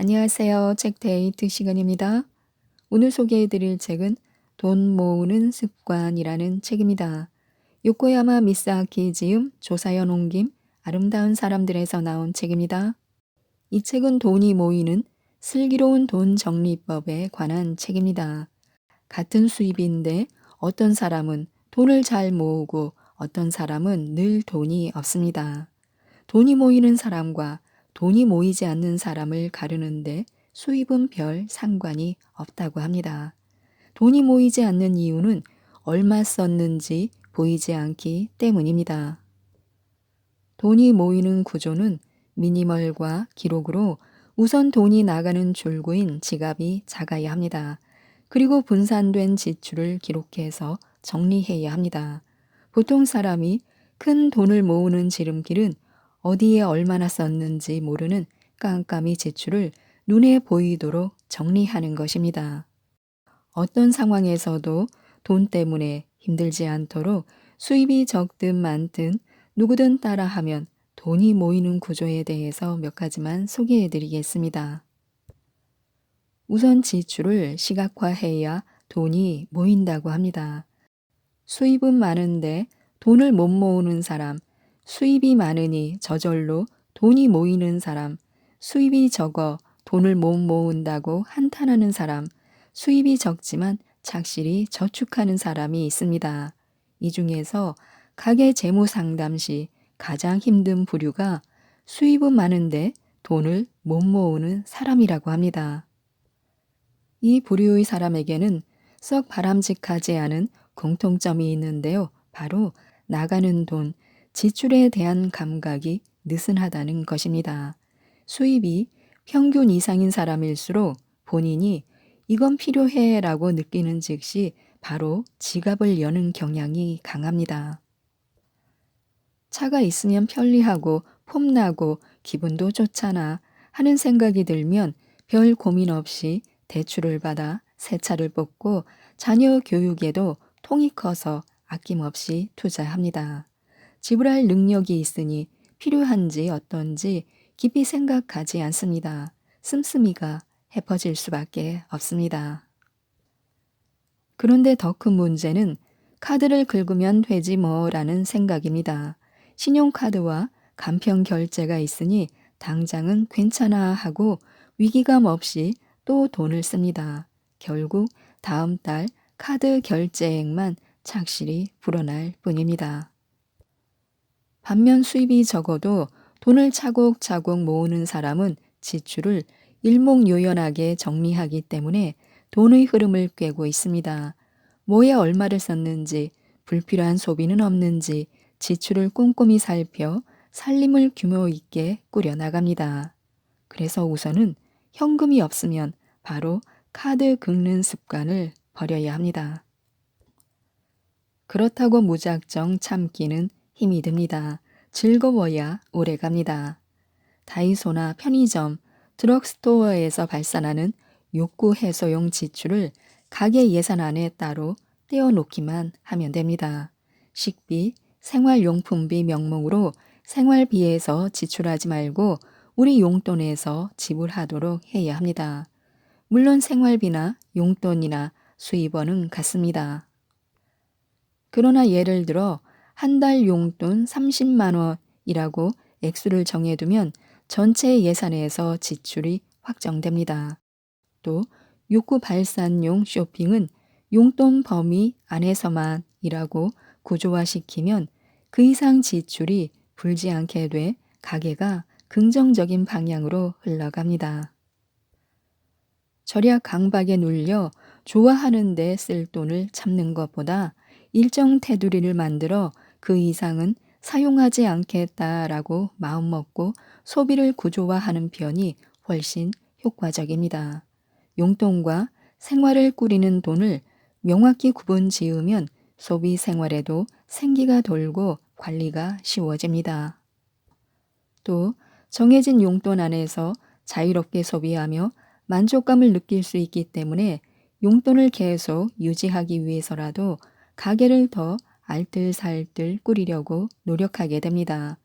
안녕하세요. 책데이트 시간입니다. 오늘 소개해드릴 책은 돈 모으는 습관이라는 책입니다. 요코야마 미사키 지음, 조사연 옮김, 아름다운 사람들에서 나온 책입니다. 이 책은 돈이 모이는 슬기로운 돈 정리법에 관한 책입니다. 같은 수입인데 어떤 사람은 돈을 잘 모으고 어떤 사람은 늘 돈이 없습니다. 돈이 모이는 사람과 돈이 모이지 않는 사람을 가르는데 수입은 별 상관이 없다고 합니다. 돈이 모이지 않는 이유는 얼마 썼는지 보이지 않기 때문입니다. 돈이 모이는 구조는 미니멀과 기록으로 우선 돈이 나가는 줄구인 지갑이 작아야 합니다. 그리고 분산된 지출을 기록해서 정리해야 합니다. 보통 사람이 큰 돈을 모으는 지름길은 어디에 얼마나 썼는지 모르는 깜깜이 지출을 눈에 보이도록 정리하는 것입니다. 어떤 상황에서도 돈 때문에 힘들지 않도록 수입이 적든 많든 누구든 따라하면 돈이 모이는 구조에 대해서 몇 가지만 소개해 드리겠습니다. 우선 지출을 시각화해야 돈이 모인다고 합니다. 수입은 많은데 돈을 못 모으는 사람, 수입이 많으니 저절로 돈이 모이는 사람, 수입이 적어 돈을 못 모은다고 한탄하는 사람, 수입이 적지만 착실히 저축하는 사람이 있습니다. 이 중에서 가계 재무 상담 시 가장 힘든 부류가 수입은 많은데 돈을 못 모으는 사람이라고 합니다. 이 부류의 사람에게는 썩 바람직하지 않은 공통점이 있는데요. 바로 나가는 돈, 지출에 대한 감각이 느슨하다는 것입니다. 수입이 평균 이상인 사람일수록 본인이 이건 필요해 라고 느끼는 즉시 바로 지갑을 여는 경향이 강합니다. 차가 있으면 편리하고 폼나고 기분도 좋잖아 하는 생각이 들면 별 고민 없이 대출을 받아 새 차를 뽑고 자녀 교육에도 통이 커서 아낌없이 투자합니다. 지불할 능력이 있으니 필요한지 어떤지 깊이 생각하지 않습니다. 씀씀이가 해퍼질 수밖에 없습니다. 그런데 더 큰 문제는 카드를 긁으면 되지 뭐라는 생각입니다. 신용카드와 간편 결제가 있으니 당장은 괜찮아 하고 위기감 없이 또 돈을 씁니다. 결국 다음 달 카드 결제액만 착실히 불어날 뿐입니다. 반면 수입이 적어도 돈을 차곡차곡 모으는 사람은 지출을 일목요연하게 정리하기 때문에 돈의 흐름을 꿰고 있습니다. 뭐에 얼마를 썼는지, 불필요한 소비는 없는지 지출을 꼼꼼히 살펴 살림을 규모 있게 꾸려나갑니다. 그래서 우선은 현금이 없으면 바로 카드 긁는 습관을 버려야 합니다. 그렇다고 무작정 참기는 힘이 듭니다. 즐거워야 오래 갑니다. 다이소나 편의점, 드럭스토어에서 발산하는 욕구 해소용 지출을 가계 예산 안에 따로 떼어놓기만 하면 됩니다. 식비, 생활용품비 명목으로 생활비에서 지출하지 말고 우리 용돈에서 지불하도록 해야 합니다. 물론 생활비나 용돈이나 수입원은 같습니다. 그러나 예를 들어 한 달 용돈 30만 원이라고 액수를 정해두면 전체 예산에서 지출이 확정됩니다. 또 욕구 발산용 쇼핑은 용돈 범위 안에서만이라고 구조화시키면 그 이상 지출이 불지 않게 돼 가계가 긍정적인 방향으로 흘러갑니다. 절약 강박에 눌려 좋아하는 데 쓸 돈을 참는 것보다 일정 테두리를 만들어 그 이상은 사용하지 않겠다라고 마음먹고 소비를 구조화하는 편이 훨씬 효과적입니다. 용돈과 생활을 꾸리는 돈을 명확히 구분 지으면 소비 생활에도 생기가 돌고 관리가 쉬워집니다. 또 정해진 용돈 안에서 자유롭게 소비하며 만족감을 느낄 수 있기 때문에 용돈을 계속 유지하기 위해서라도 가게를 더 알뜰살뜰 꾸리려고 노력하게 됩니다.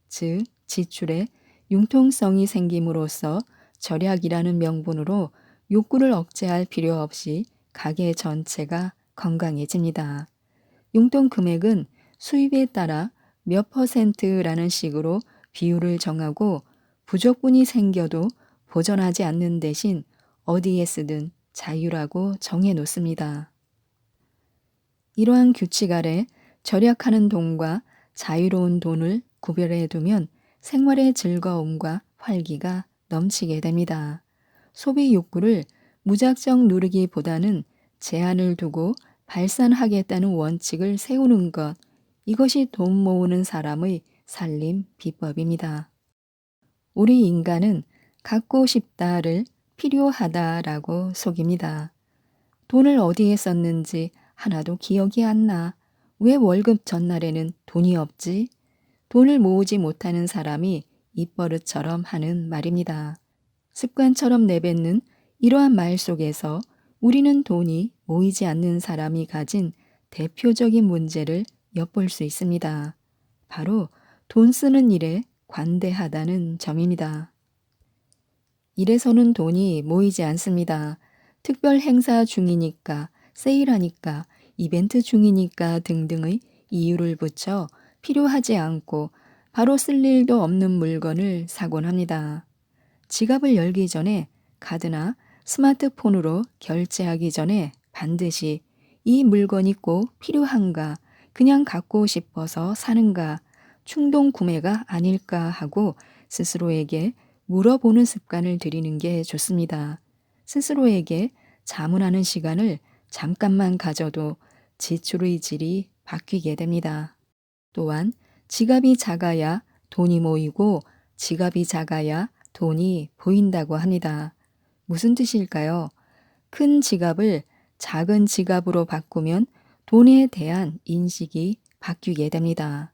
즉, 지출에 융통성이 생김으로써 절약이라는 명분으로 욕구를 억제할 필요 없이 가게 전체가 건강해집니다. 용돈 금액은 수입에 따라 몇 퍼센트라는 식으로 비율을 정하고 부족분이 생겨도 보전하지 않는 대신 어디에 쓰든 자유라고 정해 놓습니다. 이러한 규칙 아래 절약하는 돈과 자유로운 돈을 구별해 두면 생활의 즐거움과 활기가 넘치게 됩니다. 소비 욕구를 무작정 누르기보다는 제한을 두고 발산하겠다는 원칙을 세우는 것, 이것이 돈 모으는 사람의 살림 비법입니다. 우리 인간은 갖고 싶다를 필요하다라고 속입니다. 돈을 어디에 썼는지 하나도 기억이 안 나. 왜 월급 전날에는 돈이 없지? 돈을 모으지 못하는 사람이 입버릇처럼 하는 말입니다. 습관처럼 내뱉는 이러한 말 속에서 우리는 돈이 모이지 않는 사람이 가진 대표적인 문제를 엿볼 수 있습니다. 바로 돈 쓰는 일에 관대하다는 점입니다. 이래서는 돈이 모이지 않습니다. 특별 행사 중이니까, 세일하니까, 이벤트 중이니까 등등의 이유를 붙여 필요하지 않고 바로 쓸 일도 없는 물건을 사곤 합니다. 지갑을 열기 전에 카드나 스마트폰으로 결제하기 전에 반드시 이 물건이 꼭 필요한가, 그냥 갖고 싶어서 사는가, 충동 구매가 아닐까 하고 스스로에게 물어보는 습관을 들이는 게 좋습니다. 스스로에게 자문하는 시간을 잠깐만 가져도 지출의 질이 바뀌게 됩니다. 또한 지갑이 작아야 돈이 모이고 지갑이 작아야 돈이 보인다고 합니다. 무슨 뜻일까요? 큰 지갑을 작은 지갑으로 바꾸면 돈에 대한 인식이 바뀌게 됩니다.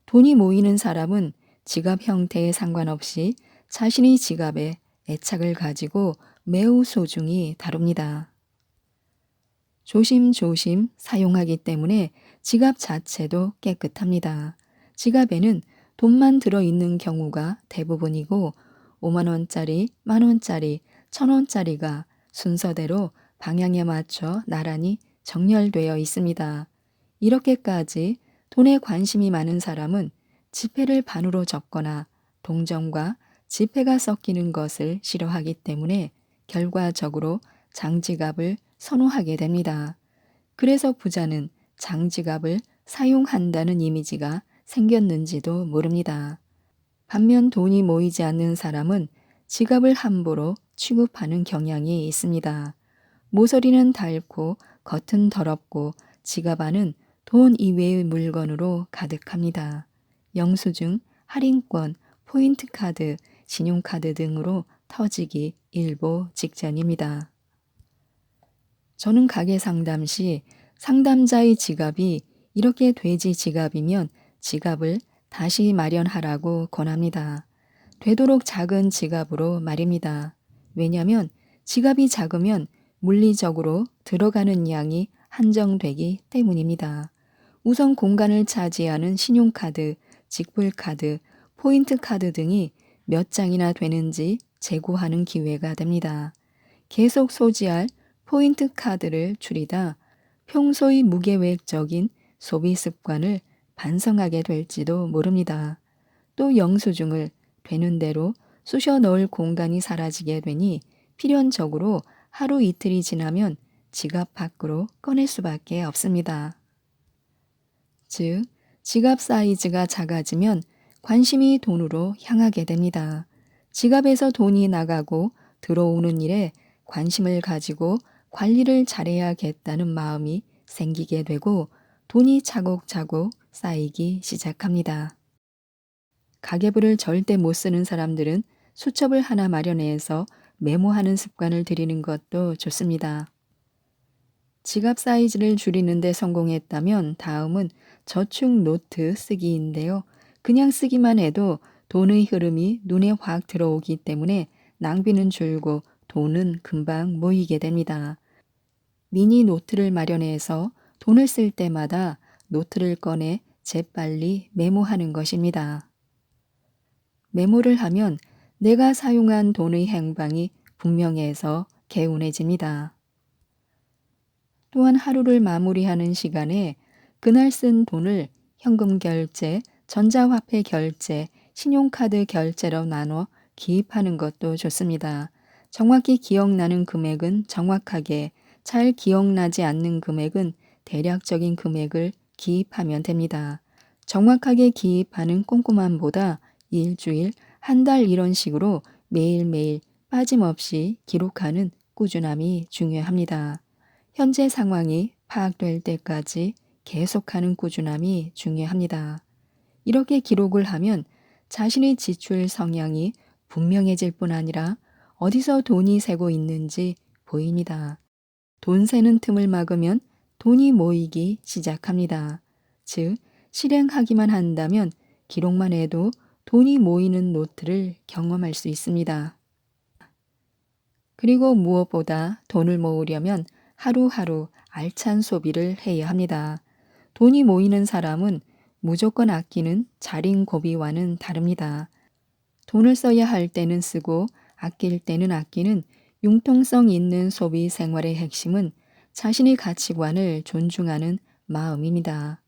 돈이 모이는 사람은 지갑 형태에 상관없이 자신의 지갑에 애착을 가지고 매우 소중히 다룹니다. 조심조심 사용하기 때문에 지갑 자체도 깨끗합니다. 지갑에는 돈만 들어있는 경우가 대부분이고 5만 원짜리, 만 원짜리, 1,000원짜리가 순서대로 방향에 맞춰 나란히 정렬되어 있습니다. 이렇게까지 돈에 관심이 많은 사람은 지폐를 반으로 접거나 동전과 지폐가 섞이는 것을 싫어하기 때문에 결과적으로 장지갑을 선호하게 됩니다. 그래서 부자는 장지갑을 사용한다는 이미지가 생겼는지도 모릅니다. 반면 돈이 모이지 않는 사람은 지갑을 함부로 취급하는 경향이 있습니다. 모서리는 닳고 겉은 더럽고 지갑 안은 돈 이외의 물건으로 가득합니다. 영수증, 할인권, 포인트카드, 신용카드 등으로 터지기 일보 직전입니다. 저는 가게 상담 시 상담자의 지갑이 이렇게 돼지 지갑이면 지갑을 다시 마련하라고 권합니다. 되도록 작은 지갑으로 말입니다. 왜냐하면 지갑이 작으면 물리적으로 들어가는 양이 한정되기 때문입니다. 우선 공간을 차지하는 신용카드, 직불카드, 포인트카드 등이 몇 장이나 되는지 재고하는 기회가 됩니다. 계속 소지할 포인트카드를 줄이다 평소의 무계획적인 소비 습관을 반성하게 될지도 모릅니다. 또 영수증을 되는 대로 쑤셔 넣을 공간이 사라지게 되니 필연적으로 하루 이틀이 지나면 지갑 밖으로 꺼낼 수밖에 없습니다. 즉, 지갑 사이즈가 작아지면 관심이 돈으로 향하게 됩니다. 지갑에서 돈이 나가고 들어오는 일에 관심을 가지고 관리를 잘해야겠다는 마음이 생기게 되고 돈이 차곡차곡 쌓이기 시작합니다. 가계부를 절대 못 쓰는 사람들은 수첩을 하나 마련해서 메모하는 습관을 들이는 것도 좋습니다. 지갑 사이즈를 줄이는 데 성공했다면 다음은 저축 노트 쓰기인데요. 그냥 쓰기만 해도 돈의 흐름이 눈에 확 들어오기 때문에 낭비는 줄고 돈은 금방 모이게 됩니다. 미니 노트를 마련해서 돈을 쓸 때마다 노트를 꺼내 재빨리 메모하는 것입니다. 메모를 하면 내가 사용한 돈의 행방이 분명해서 개운해집니다. 또한 하루를 마무리하는 시간에 그날 쓴 돈을 현금 결제, 전자화폐 결제, 신용카드 결제로 나눠 기입하는 것도 좋습니다. 정확히 기억나는 금액은 정확하게, 잘 기억나지 않는 금액은 대략적인 금액을 기입하면 됩니다. 정확하게 기입하는 꼼꼼함보다 일주일, 한 달 이런 식으로 매일매일 빠짐없이 기록하는 꾸준함이 중요합니다. 현재 상황이 파악될 때까지 계속하는 꾸준함이 중요합니다. 이렇게 기록을 하면 자신의 지출 성향이 분명해질 뿐 아니라 어디서 돈이 새고 있는지 보입니다. 돈 새는 틈을 막으면 돈이 모이기 시작합니다. 즉, 실행하기만 한다면 기록만 해도 돈이 모이는 노트를 경험할 수 있습니다. 그리고 무엇보다 돈을 모으려면 하루하루 알찬 소비를 해야 합니다. 돈이 모이는 사람은 무조건 아끼는 자린고비와는 다릅니다. 돈을 써야 할 때는 쓰고 아낄 때는 아끼는 융통성 있는 소비 생활의 핵심은 자신의 가치관을 존중하는 마음입니다.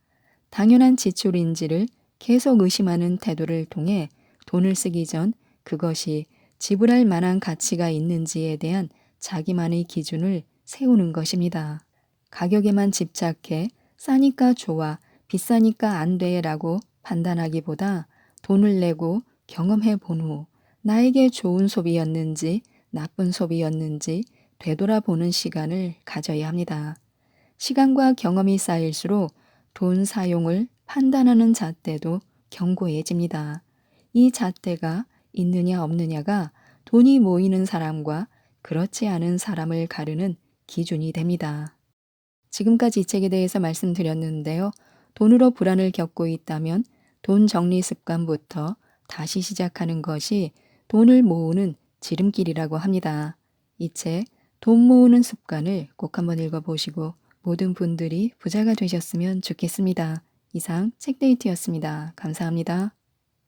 당연한 지출인지를 계속 의심하는 태도를 통해 돈을 쓰기 전 그것이 지불할 만한 가치가 있는지에 대한 자기만의 기준을 세우는 것입니다. 가격에만 집착해 싸니까 좋아, 비싸니까 안 돼라고 판단하기보다 돈을 내고 경험해 본 후 나에게 좋은 소비였는지 나쁜 소비였는지 되돌아보는 시간을 가져야 합니다. 시간과 경험이 쌓일수록 돈 사용을 판단하는 잣대도 견고해집니다. 이 잣대가 있느냐 없느냐가 돈이 모이는 사람과 그렇지 않은 사람을 가르는 기준이 됩니다. 지금까지 이 책에 대해서 말씀드렸는데요. 돈으로 불안을 겪고 있다면 돈 정리 습관부터 다시 시작하는 것이 돈을 모으는 지름길이라고 합니다. 이 책, 돈 모으는 습관을 꼭 한번 읽어보시고 모든 분들이 부자가 되셨으면 좋겠습니다. 이상 책데이트였습니다. 감사합니다.